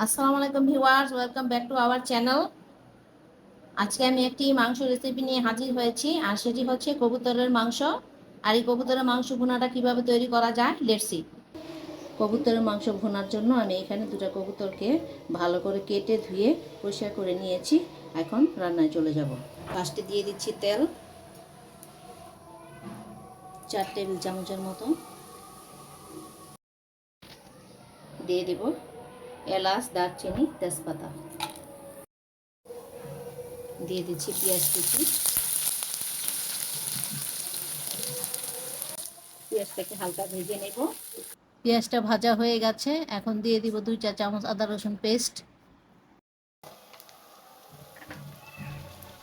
আসসালামু আলাইকুম viewers, welcome back to our channel. আজকে আমি একটি মাংস রেসিপি নিয়ে হাজির হয়েছি, আর সেটি হচ্ছে কবুতরের মাংস। আর এই কবুতরের মাংস ভুনাটা কিভাবে তৈরি করা যায়, লেটস সি। কবুতরের মাংস ভুনার জন্য আমি এখানে দুটো কবুতরকে ভালো করে কেটে ধুয়ে পরিষ্কার করে নিয়েছি। এখন রান্নায় চলে যাব। ফার্স্টে দিয়ে দিচ্ছি তেল 4 টেবিল চামচের মতো। দিয়ে দেব এলাচ, দারচিনি, তেজপাতা। দিয়ে দিচ্ছি পেঁয়াজ কুচি। পেঁয়াজটাকে হালকা ভেজে নেব। পেঁয়াজটা ভাজা হয়ে গেছে, এখন দিয়ে দিব 2 চা চামচ আদা রসুন পেস্ট।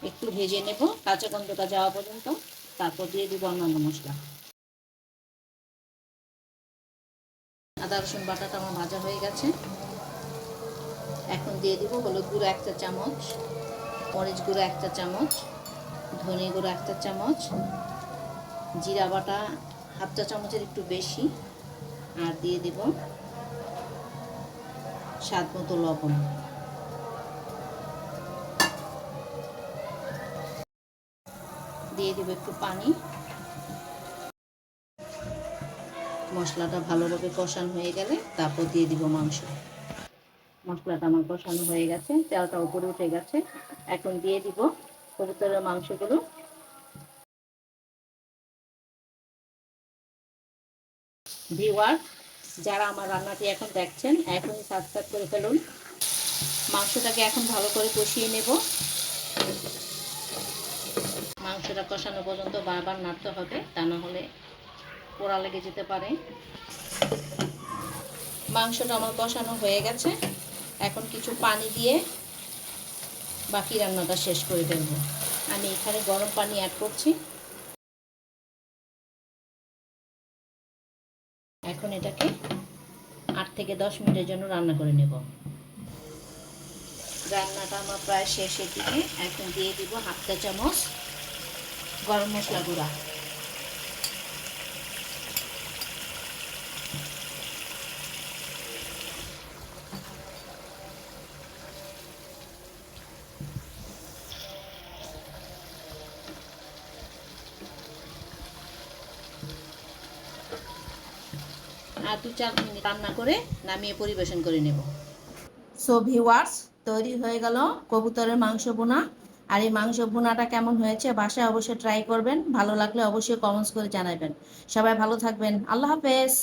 একটু ভেজে নেব কাঁচা গন্ধটা যাওয়া পর্যন্ত, তারপর দিয়ে দিব অন্যান্য মশলা। আদা রসুন বাটাটা আমার ভাজা হয়ে গেছে। এখন দিয়ে দিব হলুদ গুঁড়ো 1 চা চামচ, মরিচ গুঁড়ো 1 চা চামচ, ধনে গুঁড়ো 1 চা চামচ, জিরা বাটা 1/2 চা চামচের একটু বেশি, আর দিয়ে দিব স্বাদ মতো লবণ। দিয়ে দিব একটু পানি। মশলাটা ভালোভাবে কষানো হয়ে গেলে তারপর দিয়ে দিব মাংস। মশলাটা আমার কষানো হয়ে গেছে, তেলটা উপরে উঠে গেছে। এখন দিয়ে দিব কবুতরের মাংসগুলো। ভিউয়ার, যারা আমার রান্নাটি এখন দেখছেন, এখনই সাবস্ক্রাইব করে ফেলুন। মাংসটাকে এখন ভালো করে কষিয়ে নেব। মাংসটা কষানো পর্যন্ত বারবার নাড়তে হবে, তা না হলে পোড়া লেগে যেতে পারে। মাংসটা আমার কষানো হয়ে গেছে, এখন কিছু পানি দিয়ে বাকি রান্নাটা শেষ করে দেব। আমি এখানে গরম পানি অ্যাড করছি। এখন এটাকে 8 থেকে 10 মিনিটের জন্য রান্না করে নেব। রান্নাটা আমার প্রায় শেষের দিকে। এখন দিয়ে দিব 1/2 চা চামচ গরম মশলা গুঁড়া। আর 2-4 মিনিট রান্না করে নামিয়ে পরিবেশন করে নেব। সো ভিউয়ার্স, তৈরি হয়ে গেল কবুতরের মাংস ভুনা। আর এই মাংস ভুনাটা কেমন হয়েছে বাসায় অবশ্যই ট্রাই করবেন। ভালো লাগলে অবশ্যই কমেন্টস করে জানাবেন। সবাই ভালো থাকবেন। আল্লাহ হাফেজ।